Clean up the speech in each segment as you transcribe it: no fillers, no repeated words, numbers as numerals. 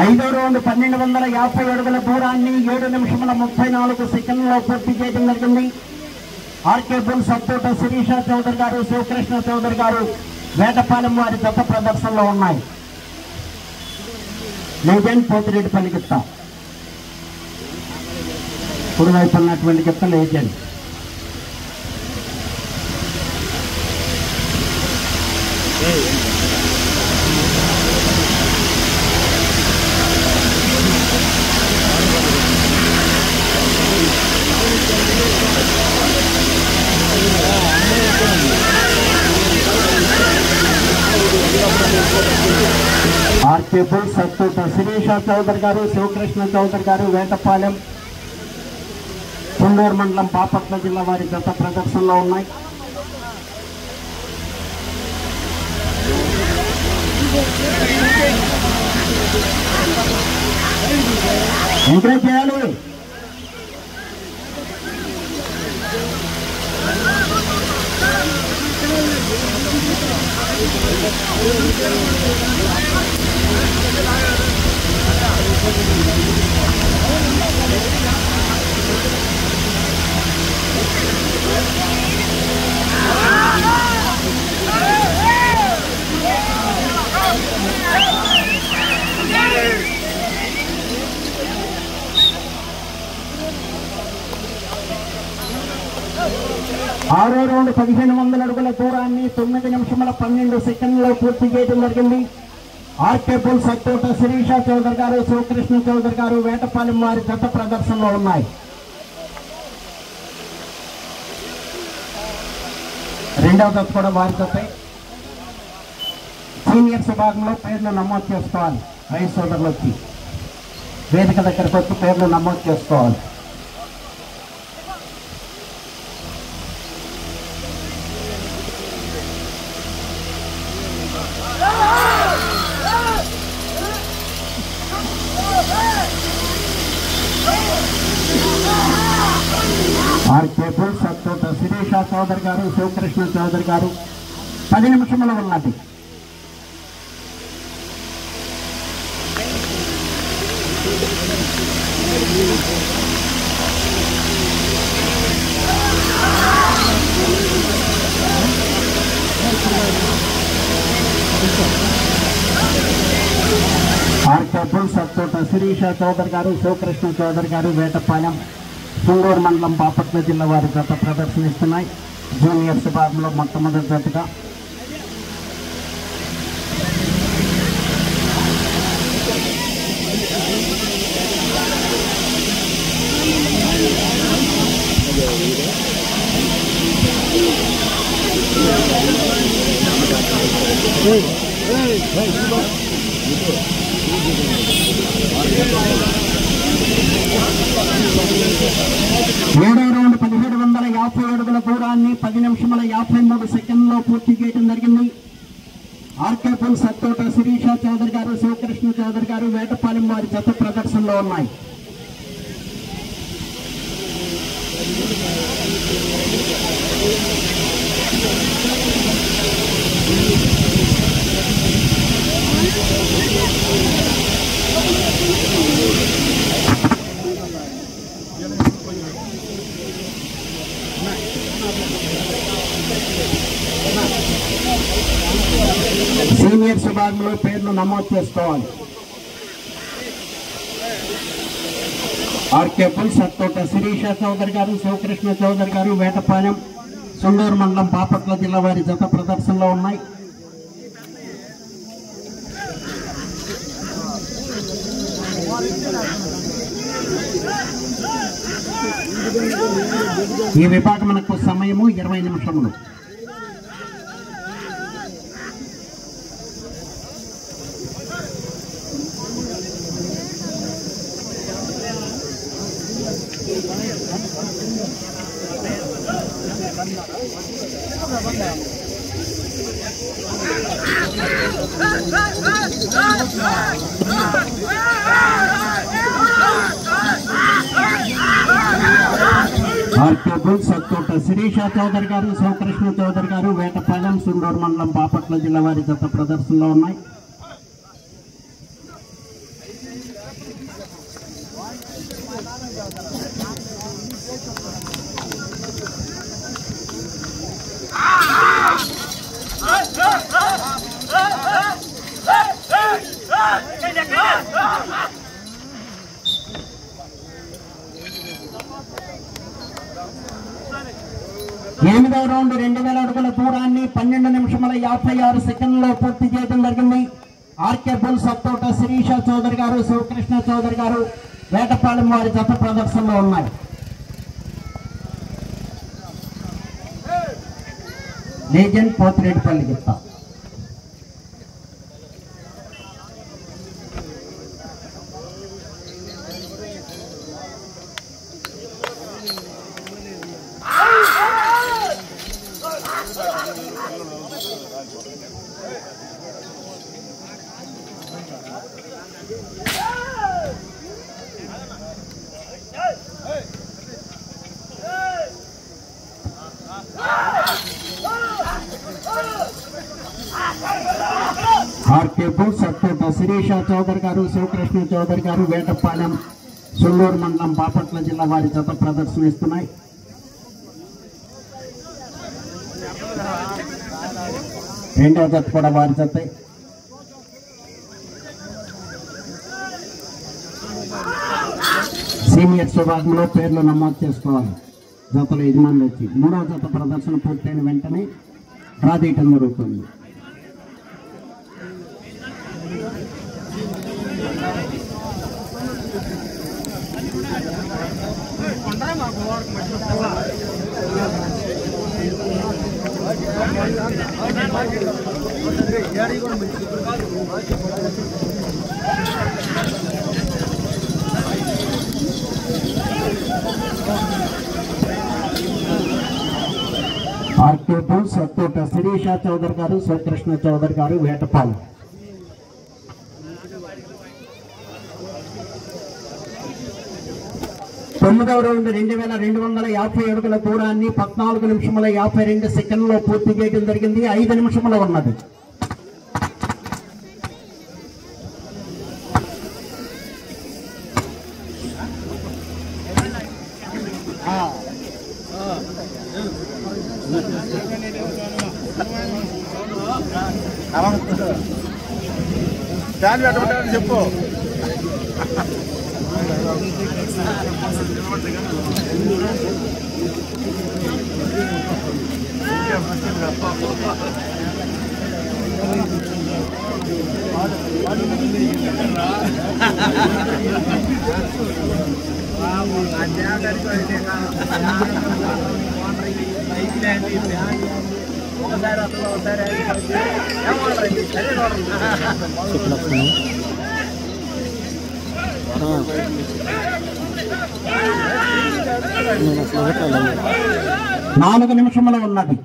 ఐదో రౌండ్ 1250 అడుగుల దూరాన్ని 7 నిమిషముల 34 సెకండ్లలో పూర్తి చేయడం జరిగింది. ఆర్కే బుల్ సత్తోట శిరీష చౌదరి గారు, శివకృష్ణ చౌదరి గారు వేటపాలెం వారి జత ప్రదర్శనలో ఉన్నాయి. లేజెండ్ పోతిరెడ్డిపల్లి గిత్త, కుడివైపు ఉన్నటువంటి గిత్త legend. RK bull సత్తోట Sirisha Chowdary గారు, శివకృష్ణ చౌదరి గారు వేటపాలెం కుండూరు మండలం బాపట్ల జిల్లా వారి జత ప్రదర్శనలో ఉన్నాయి. ఎంకరేజ్ చేయాలి. ఆరో రౌండ్ 1500 అడుగుల దూరాన్ని 9 నిమిషముల 12 సెకండ్లలో పూర్తి చేయడం జరిగింది. ఆర్కే బుల్ సత్తోట శిరీష చౌదరి గారు, శివకృష్ణ చౌదరి గారు వేటపాలెం వారి జత ప్రదర్శనలో ఉన్నాయి. రెండవ జత కూడా వారి జత. సీనియర్స్ విభాగంలో పేర్లు నమోదు చేసుకోవాలి. రైతు సోదరులు వచ్చి వేదిక దగ్గరకు వచ్చి పేర్లు నమోదు చేసుకోవాలి. ఆర్కే బుల్ సత్తోట శిరీష చౌదరి గారు, శివకృష్ణ చౌదరి గారు 10 నిమిషములు ఉన్నది. ఆర్కే బుల్ సత్తోట శిరీష చౌదరి గారు, శివకృష్ణ చౌదరి గారు వేటపాలెం కుండూరు మండలం బాపట్ల జిల్లా వారి జత ప్రదర్శనిస్తున్నాయి. జూనియర్స్ విభాగంలో మొట్టమొదటి జతగా ఏడో రౌండ్ 1750 అడుగుల దూరాన్ని 10 నిమిషముల 53 సెకండ్లలో పూర్తి చేయడం జరిగింది. ఆర్కే బుల్ సత్తోట శిరీష చౌదరి గారు, శివకృష్ణ చౌదరి గారు వేటపాలెం వారి జత ప్రదర్శనలో ఉన్నాయి. సీనియర్స్ విభాగంలో పేర్లు నమోదు చేసుకోవాలి. ఆర్కే బుల్ సత్తోట శిరీష చౌదరి గారు, శివకృష్ణ చౌదరి గారు వేటపాలెం కుండూరు మండలం బాపట్ల జిల్లా వారి జత ప్రదర్శనలో ఉన్నాయి. ఈ విభాగమునకు సమయము 20 నిమిషములు. ఆర్కే బుల్ సత్తోట శిరీష చౌదరి గారు, శివకృష్ణ చౌదరి గారు వేటపాలెం కుండూరు మండలం బాపట్ల జిల్లా వారి జత ప్రదర్శనలో ఉన్నాయి. 9వ రౌండ్ 2000 అడుగుల దూరాన్ని 12 నిమిషముల 56 సెకండ్లో పూర్తి చేయడం జరిగింది. ఆర్కే బుల్ సత్తోట శిరీష చౌదరి గారు, శివకృష్ణ చౌదరి గారు వేటపాలెం వారి జత ప్రదర్శనలో ఉన్నాయి. లేజెండ్ పోతిరెడ్డిపల్లి గిత్త. ఆర్కే బుల్ సత్తోట శిరీష చౌదరి గారు, శివకృష్ణ చౌదరి గారు వేటపాలెం సుల్లూరు మండలం బాపట్ల జిల్లా వారి జత ప్రదర్శనిస్తున్నాయి. రెండవ జత కూడా వారి జత. సీనియర్స్ విభాగంలో పేర్లు నమోదు చేసుకోవాలి. జతల యజమానులు వచ్చి మూడవ జత ప్రదర్శన పూర్తయిన వెంటనే డ్రా తీయటం జరుగుతుంది. ఆర్కే బుల్ సత్తోట శిరీష చౌదరి గారు, శివకృష్ణ చౌదరి గారు వేటపాలెం. తొమ్మిదవ రౌండ్ 2250 అడుగుల దూరాన్ని 14 నిమిషముల 52 సెకండ్లో పూర్తి చేయడం జరిగింది. 5 నిమిషముల ఉన్నది. చెప్పు నాలుగు నిమిషముల ఉన్నది.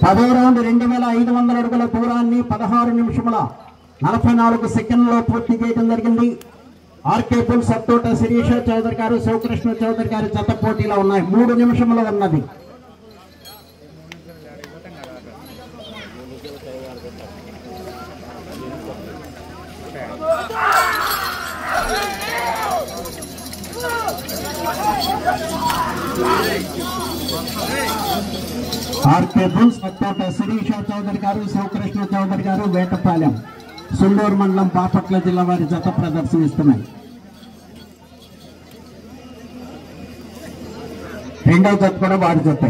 పదో రౌండ్ 2500 అడుగుల దూరాన్ని 16 నిమిషముల 44 సెకండ్లో పూర్తి చేయడం జరిగింది. ఆర్కే బుల్ సత్తోట శిరీష చౌదరి గారు, శివకృష్ణ చౌదరి గారి జత పోటీలో ఉన్నాయి. 3 నిమిషముల ఉన్నది. ఆర్కే బుల్ సత్తోట శిరీష చౌదరి గారు, శివకృష్ణ చౌదరి గారు వేటపాలెం సుల్లూరు మండలం బాపట్ల జిల్లా వారి జత ప్రదర్శనిస్తున్నాయి. రెండవ జత కూడా వారి జత.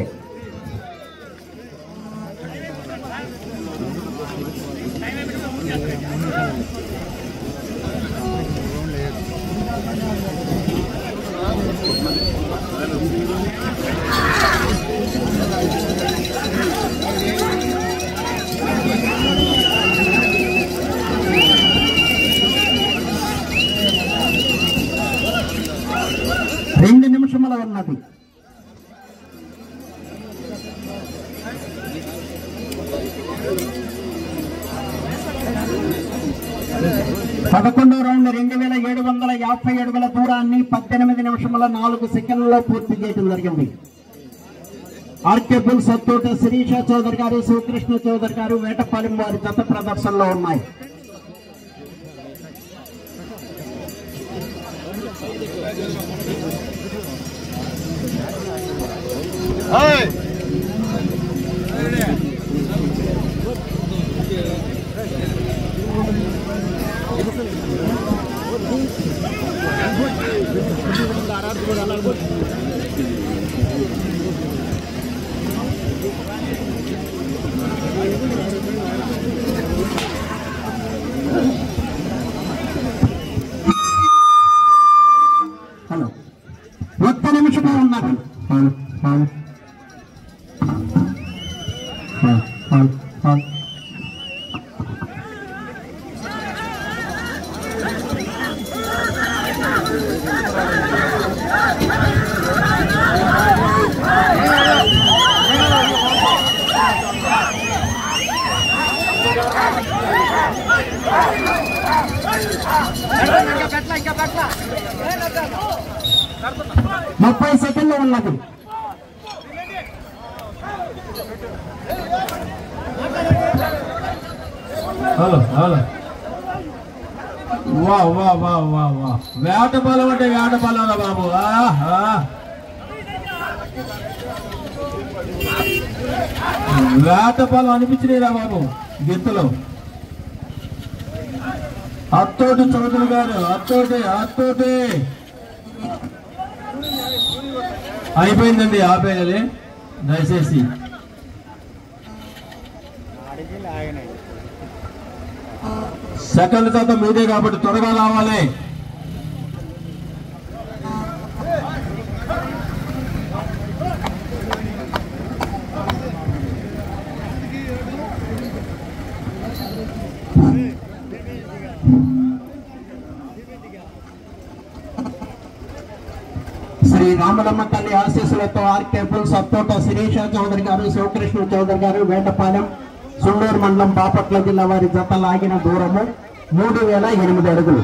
రెండు నిమిషముల ఉన్నది. పదకొండవ రౌండ్ 2750 అడుగుల దూరాన్ని 18 నిమిషముల 4 సెకండ్లలో పూర్తి చేయడం జరిగింది. ఆర్కే బుల్ సత్తోట శిరీష చౌదరి గారు, శివకృష్ణ చౌదరి గారు వేటపాలెం వారి జత ప్రదర్శనలో ఉన్నాయి. హలో, 1 నిమిషమే ఉన్నారు. 30 సెకండ్లు ఉన్నది. హలో హలో, వా వా వా వా వా, వేటపాలెం అంటే వేటపాలెం బాబు. వేటపాలెం అనిపించినరా బాబు గిత్తలు. అత్తోటి చౌదరి గారు, అత్తోటి అయిపోయిందండి, ఆపేయాలి దయచేసి. సెకండ్ శాతం మీదే కాబట్టి త్వరగా రావాలి. శ్రీ రామలమ్మ తల్లి ఆశీస్సులతో ఆర్కే బుల్ సత్తోట శిరీష చౌదరి గారు, శివకృష్ణ చౌదరి గారు వేటపాలెం సుండూరు మండలం బాపట్ల జిల్లా వారి జత లాగిన దూరము 3008 అడుగులు.